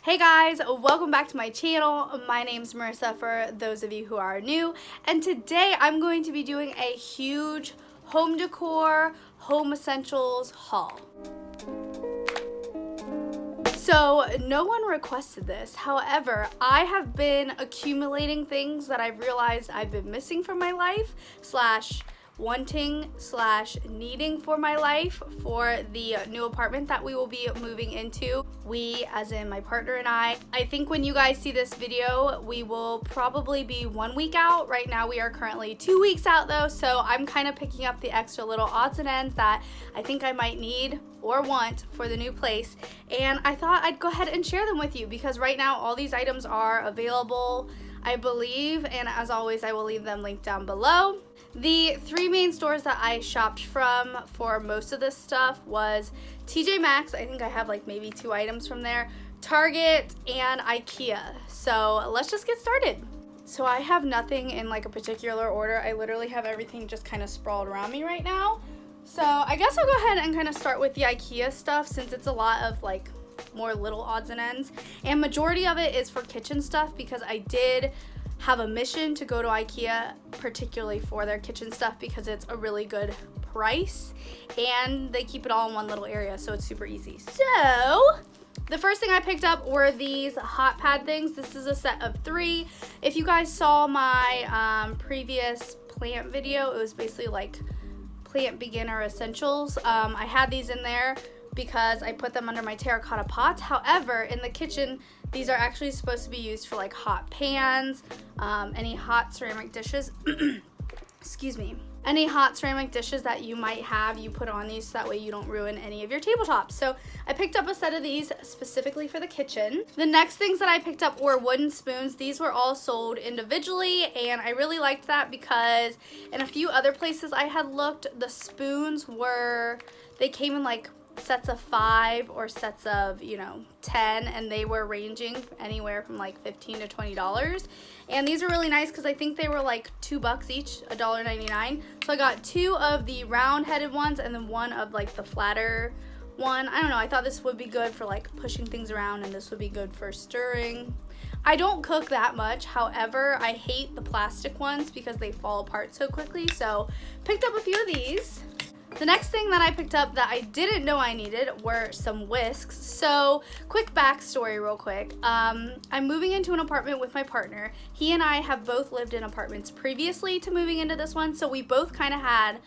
Hey guys, welcome back to my channel. My name's Marissa for those of you who are new, and today I'm going to be doing a huge home decor, home essentials haul. So no one requested this, however, I have been accumulating things that I've realized I've been missing from my life /wanting/needing for my life for the new apartment that we will be moving into. We, as in my partner and I think when you guys see this video, we will probably be 1 week out. Right now we are currently 2 weeks out though, so I'm kind of picking up the extra little odds and ends that I think I might need or want for the new place, and I thought I'd go ahead and share them with you because right now all these items are available, I believe, and as always I will leave them linked down below. The three main stores that I shopped from for most of this stuff was TJ Maxx. I think I have like maybe 2 items from there, Target, and Ikea. So let's just get started. So I have nothing in like a particular order. I literally have everything just kind of sprawled around me right now. So I guess I'll go ahead and kind of start with the Ikea stuff since it's a lot of like more little odds and ends. And majority of it is for kitchen stuff because I did have a mission to go to Ikea particularly for their kitchen stuff because it's a really good price and they keep it all in one little area, so it's super easy. So the first thing I picked up were these hot pad things. This is a set of 3. If you guys saw my previous plant video, it was basically like plant beginner essentials. I had these in there because I put them under my terracotta pots. However, in the kitchen, these are actually supposed to be used for like hot pans, any hot ceramic dishes, excuse me, any hot ceramic dishes that you might have, you put on these so that way you don't ruin any of your tabletops. So I picked up a set of these specifically for the kitchen. The next things that I picked up were wooden spoons. These were all sold individually and I really liked that because in a few other places I had looked, the spoons they came in like sets of 5 or sets of 10, and they were ranging anywhere from like $15 to $20, and these are really nice because I think they were like $2 each, $1.99. so I got 2 of the round headed ones and then 1 of like the flatter one. I don't know, I thought this would be good for like pushing things around and this would be good for stirring. I don't cook that much, however I hate the plastic ones because they fall apart so quickly, so picked up a few of these. The next thing that I picked up that I didn't know I needed were some whisks. So quick backstory real quick. I'm moving into an apartment with my partner. He and I have both lived in apartments previously to moving into this one, so we both kind of had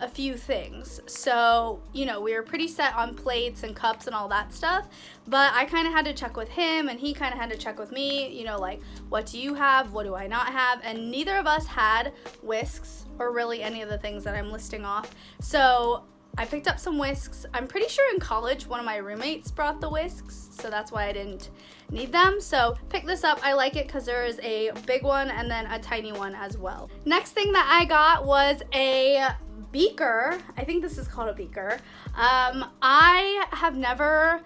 a few things. So, we were pretty set on plates and cups and all that stuff, but I kind of had to check with him and he kind of had to check with me, like, what do you have? What do I not have? And neither of us had whisks or really any of the things that I'm listing off. So I picked up some whisks. I'm pretty sure in college one of my roommates brought the whisks, so that's why I didn't need them. So pick this up. I like it because there is a big one and then a tiny one as well. Next thing that I got was a beaker. I think this is called a beaker. I have never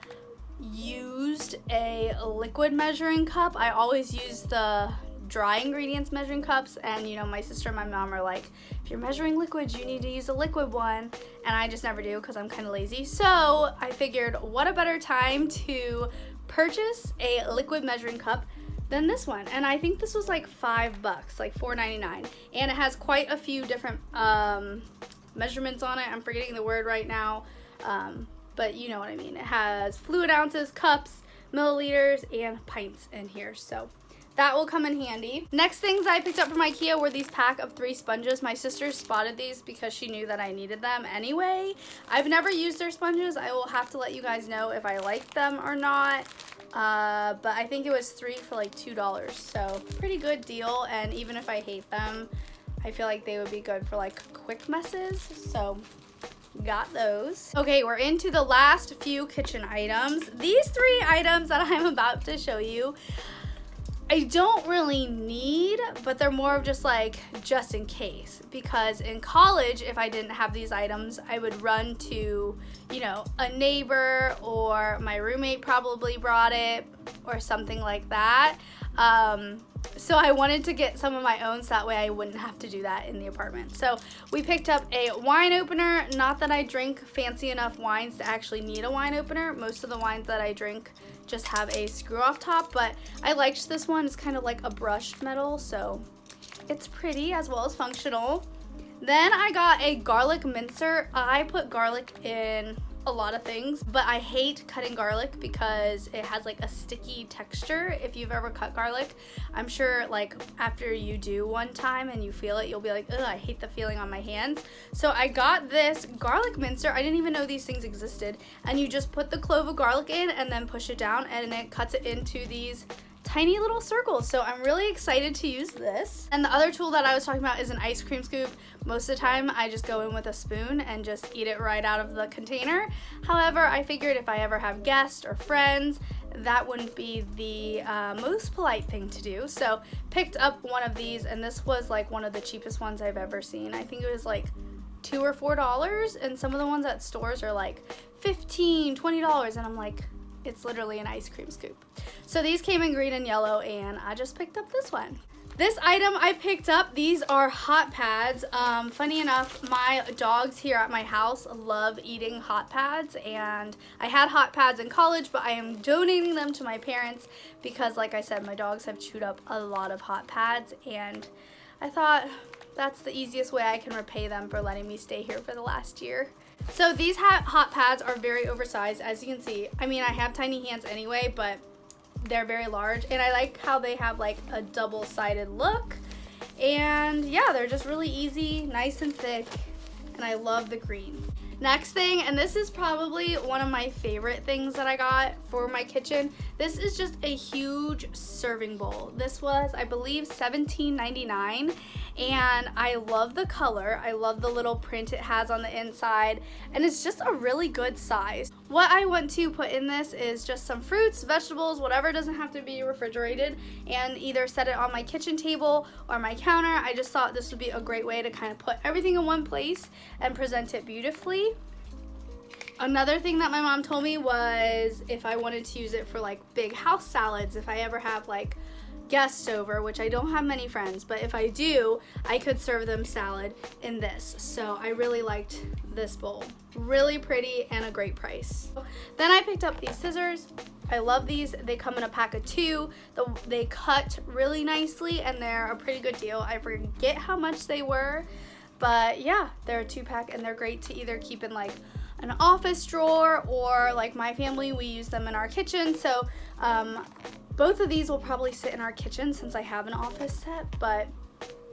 used a liquid measuring cup. I always use the dry ingredients measuring cups, and my sister and my mom are like, if you're measuring liquids you need to use a liquid one, and I just never do because I'm kind of lazy. So I figured what a better time to purchase a liquid measuring cup than this one, and I think this was like $5, like $4.99, and it has quite a few different measurements on it. I'm forgetting the word right now, but you know what I mean. It has fluid ounces, cups, milliliters, and pints in here, so that will come in handy. Next things I picked up from Ikea were these pack of 3 sponges. My sister spotted these because she knew that I needed them anyway. I've never used their sponges. I will have to let you guys know if I like them or not. But I think it was 3 for like $2, so pretty good deal. And even if I hate them, I feel like they would be good for like quick messes, so got those. Okay, we're into the last few kitchen items. These 3 items that I'm about to show you, I don't really need, but they're more of just like just in case, because in college if I didn't have these items I would run to a neighbor, or my roommate probably brought it or something like that. So I wanted to get some of my own so that way I wouldn't have to do that in the apartment. So we picked up a wine opener. Not that I drink fancy enough wines to actually need a wine opener. Most of the wines that I drink just have a screw off top, but I liked this one. It's kind of like a brushed metal, so it's pretty as well as functional. Then I got a garlic mincer. I put garlic in a lot of things, but I hate cutting garlic because it has like a sticky texture. If you've ever cut garlic, I'm sure like after you do one time and you feel it, you'll be like, ugh, I hate the feeling on my hands. So I got this garlic mincer. I didn't even know these things existed. And you just put the clove of garlic in and then push it down, and it cuts it into these tiny little circles. So I'm really excited to use this. And the other tool that I was talking about is an ice cream scoop. Most of the time I just go in with a spoon and just eat it right out of the container. However, I figured if I ever have guests or friends, that wouldn't be the most polite thing to do. So picked up one of these, and this was like one of the cheapest ones I've ever seen. I think it was like $2 or $4, and some of the ones at stores are like $15, $20, and I'm like, it's literally an ice cream scoop. So these came in green and yellow, and I just picked up this one. This item I picked up, these are hot pads. Funny enough, my dogs here at my house love eating hot pads, and I had hot pads in college, but I am donating them to my parents because, like I said, my dogs have chewed up a lot of hot pads, and I thought that's the easiest way I can repay them for letting me stay here for the last year. So these hot pads are very oversized, as you can see. I mean, I have tiny hands anyway, but they're very large, and I like how they have like a double-sided look. And yeah, they're just really easy, nice and thick, and I love the green. Next thing, and this is probably one of my favorite things that I got for my kitchen. This is just a huge serving bowl. This was, I believe, $17.99, and I love the color. I love the little print it has on the inside, and it's just a really good size. What I want to put in this is just some fruits, vegetables, whatever doesn't have to be refrigerated, and either set it on my kitchen table or my counter. I just thought this would be a great way to kind of put everything in one place and present it beautifully. Another thing that my mom told me was if I wanted to use it for like big house salads, if I ever have like guests over, which I don't have many friends, but if I do, I could serve them salad in this. So I really liked this bowl. Really pretty and a great price. Then I picked up these scissors. I love these. They come in a pack of 2. They cut really nicely, and they're a pretty good deal. I forget how much they were, but yeah, they're a 2-pack, and they're great to either keep in like an office drawer, or like my family, we use them in our kitchen. So both of these will probably sit in our kitchen since I have an office set, but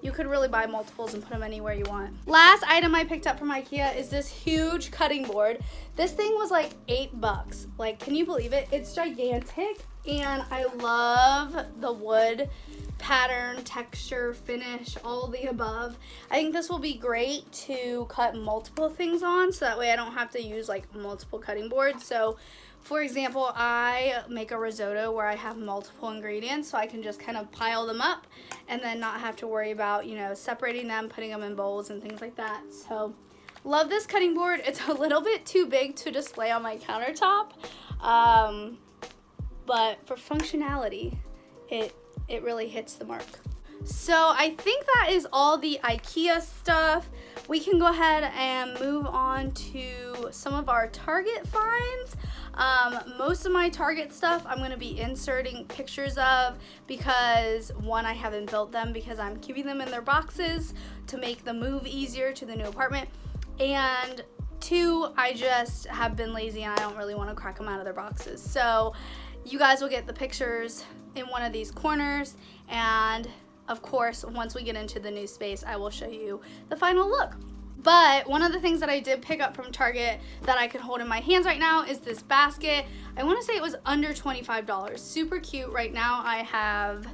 you could really buy multiples and put them anywhere you want. Last item I picked up from Ikea is this huge cutting board. This thing was like $8. Like, can you believe it? It's gigantic, and I love the wood pattern, texture, finish, all the above. I think this will be great to cut multiple things on, so that way I don't have to use like multiple cutting boards. So for example, I make a risotto where I have multiple ingredients, so I can just kind of pile them up and then not have to worry about, you know, separating them, putting them in bowls and things like that. So love this cutting board. It's a little bit too big to display on my countertop, but for functionality, it really hits the mark. So I think that is all the Ikea stuff. We can go ahead and move on to some of our Target finds. Most of my Target stuff I'm going to be inserting pictures of because, one, I haven't built them because I'm keeping them in their boxes to make the move easier to the new apartment, and 2, I just have been lazy and I don't really want to crack them out of their boxes. So you guys will get the pictures in one of these corners, and of course once we get into the new space I will show you the final look. But one of the things that I did pick up from Target that I can hold in my hands right now is this basket. I want to say it was under $25. Super cute. Right now I have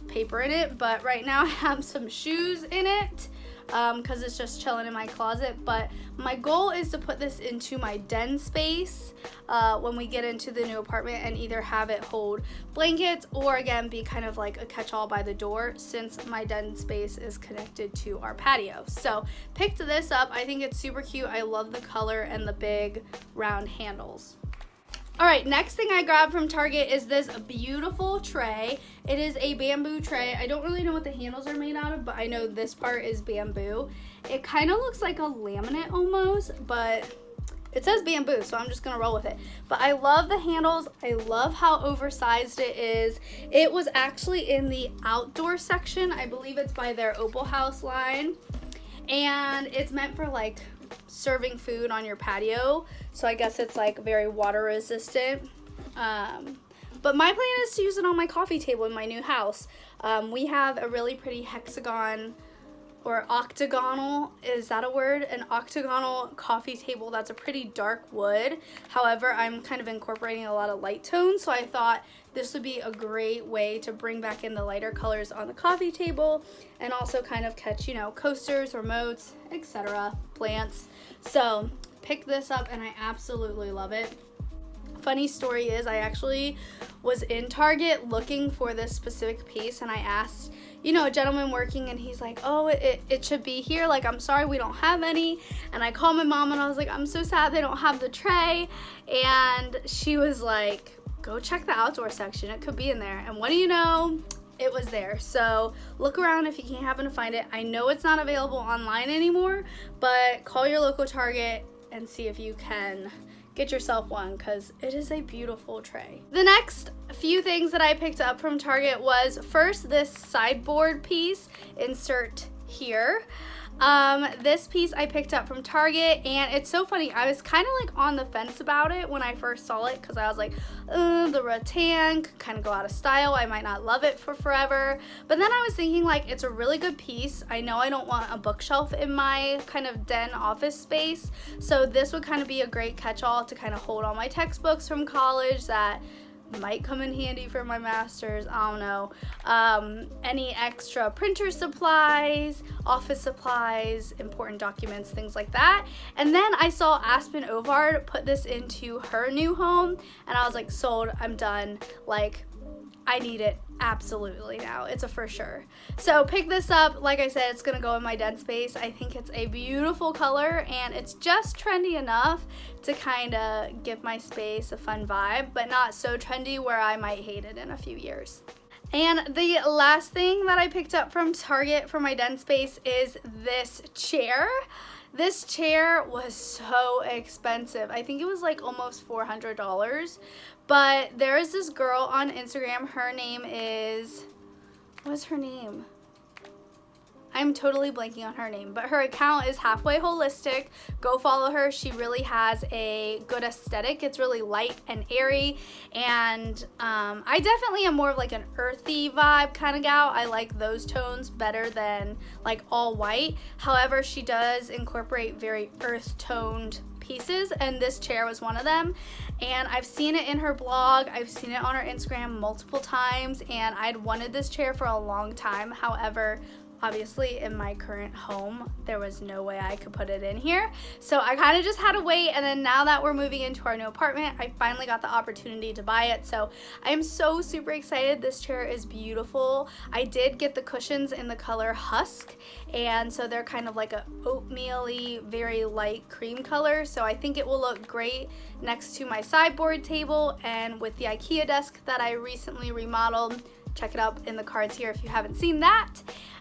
paper in it, but right now I have some shoes in it because it's just chilling in my closet. But my goal is to put this into my den space when we get into the new apartment, and either have it hold blankets or again be kind of like a catch-all by the door, since my den space is connected to our patio. So picked this up. I think it's super cute. I love the color and the big round handles. Alright, next thing I grabbed from Target is this beautiful tray. It is a bamboo tray. I don't really know what the handles are made out of, but I know this part is bamboo. It kind of looks like a laminate almost, but It says bamboo, so I'm just gonna roll with it. But I love the handles. I love how oversized it is. It was actually in the outdoor section. I believe it's by their Opal House line. And it's meant for like serving food on your patio. So I guess it's like very water resistant. But my plan is to use it on my coffee table in my new house. We have a really pretty hexagon or octagonal, is that a word? An octagonal coffee table that's a pretty dark wood. However, I'm kind of incorporating a lot of light tones, so I thought this would be a great way to bring back in the lighter colors on the coffee table and also kind of catch, you know, coasters, remotes, etc., plants. So pick this up and I absolutely love it. Funny story is I actually was in Target looking for this specific piece, and I asked, you know, a gentleman working, and he's like, oh, it should be here, like, I'm sorry we don't have any. And I called my mom and I was like, I'm so sad they don't have the tray. And she was like, go check the outdoor section, it could be in there. And what do you know, it was there. So look around if you can't happen to find it. I know it's not available online anymore, but call your local Target and see if you can get yourself one, because it is a beautiful tray. The next few things that I picked up from Target was first this sideboard piece, insert here. This piece I picked up from Target, and it's so funny, I was kind of like on the fence about it when I first saw it, because I was like, the rattan could kind of go out of style, I might not love it for forever. But then I was thinking, like, it's a really good piece. I know I don't want a bookshelf in my kind of den office space, so this would kind of be a great catch-all to kind of hold all my textbooks from college that might come in handy for my master's, I don't know. Any extra printer supplies, office supplies, important documents, things like that. And then I saw Aspen Ovard put this into her new home, and I was like, sold, I'm done. Like, I need it absolutely now. It's a for sure. So pick this up. Like I said, it's gonna go in my den space. I think it's a beautiful color, and it's just trendy enough to kind of give my space a fun vibe, but not so trendy where I might hate it in a few years. And the last thing that I picked up from Target for my den space is this chair. This chair was so expensive. I think it was like almost $400. But there is this girl on Instagram. Her name is, what's her name? I'm totally blanking on her name, but her account is Halfway Holistic. Go follow her. She really has a good aesthetic. It's really light and airy, and I definitely am more of like an earthy vibe kind of gal. I like those tones better than like all white. However, she does incorporate very earth toned pieces, and this chair was one of them. And I've seen it in her blog, I've seen it on her Instagram multiple times, and I'd wanted this chair for a long time. However, obviously in my current home, there was no way I could put it in here. So I kind of just had to wait, and then now that we're moving into our new apartment, I finally got the opportunity to buy it. So I am so super excited. This chair is beautiful. I did get the cushions in the color Husk, and so they're kind of like a oatmeal-y, very light cream color. So I think it will look great next to my sideboard table and with the Ikea desk that I recently remodeled. Check it out in the cards here if you haven't seen that.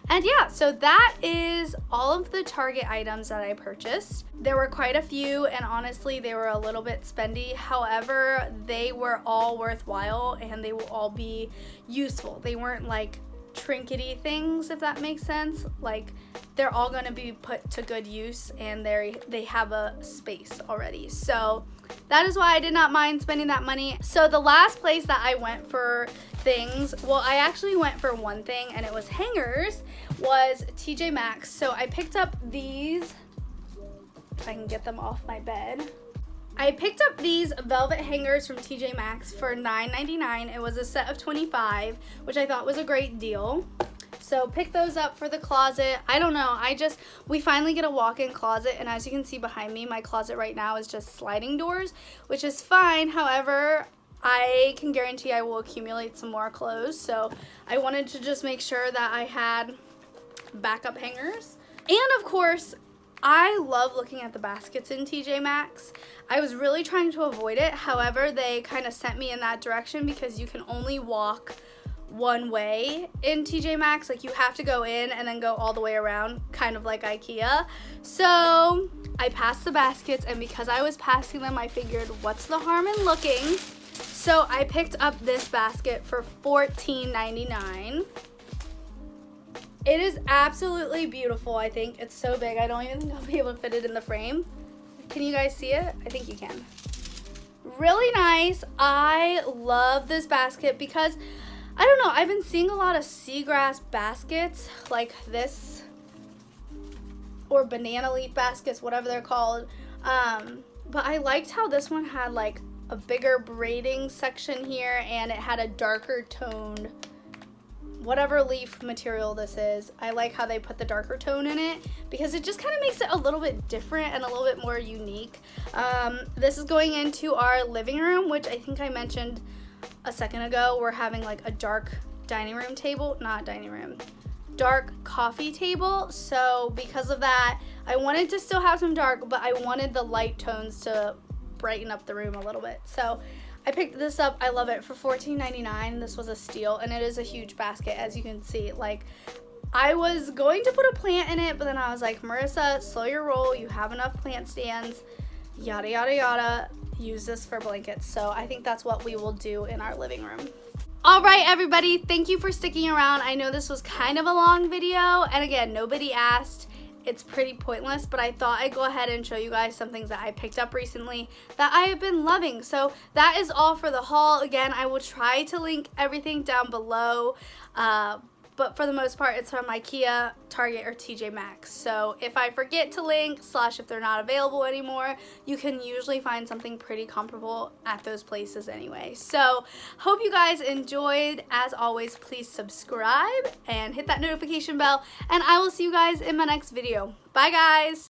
And yeah, so that is all of the Target items that I purchased. There were quite a few, and honestly, they were a little bit spendy. However, they were all worthwhile, and they will all be useful. They weren't like trinkety things, if that makes sense. Like, they're all going to be put to good use, and they have a space already. So that is why I did not mind spending that money. So the last place that I went for things, well, I actually went for one thing, and it was hangers, was TJ Maxx. So I picked up these, if I can get them off my bed. I picked up these velvet hangers from TJ Maxx for $9.99. It was a set of 25, which I thought was a great deal. So pick those up for the closet. I don't know, we finally get a walk-in closet, and as you can see behind me, my closet right now is just sliding doors, which is fine. However, I can guarantee I will accumulate some more clothes, so I wanted to just make sure that I had backup hangers. And of course, I love looking at the baskets in TJ Maxx. I was really trying to avoid it. However, they kind of sent me in that direction because you can only walk one way in TJ Maxx. Like, you have to go in and then go all the way around, kind of like Ikea. So I passed the baskets, and because I was passing them, I figured, what's the harm in looking? So I picked up this basket for $14.99. It is absolutely beautiful, I think. It's so big, I don't even think I'll be able to fit it in the frame. Can you guys see it? I think you can. Really nice. I love this basket because, I don't know, I've been seeing a lot of seagrass baskets like this, or banana leaf baskets, whatever they're called. But I liked how this one had like a bigger braiding section here, and it had a darker toned, whatever leaf material this is. I like how they put the darker tone in it because it just kind of makes it a little bit different and a little bit more unique. This is going into our living room, which I think I mentioned a second ago. We're having like a dark dining room table, not dining room, dark coffee table. So because of that, I wanted to still have some dark, but I wanted the light tones to brighten up the room a little bit. So I picked this up. I love it for $14.99. This was a steal, and it is a huge basket, as you can see. Like, I was going to put a plant in it, but then I was like, Marissa, slow your roll. You have enough plant stands, yada, yada, yada. Use this for blankets. So I think that's what we will do in our living room. All right, everybody, thank you for sticking around. I know this was kind of a long video, and again, nobody asked. It's pretty pointless, but I thought I'd go ahead and show you guys some things that I picked up recently that I have been loving. So that is all for the haul. Again, I will try to link everything down below, but for the most part, it's from Ikea, Target, or TJ Maxx. So if I forget to link, / if they're not available anymore, you can usually find something pretty comparable at those places anyway. So hope you guys enjoyed. As always, please subscribe and hit that notification bell, and I will see you guys in my next video. Bye, guys.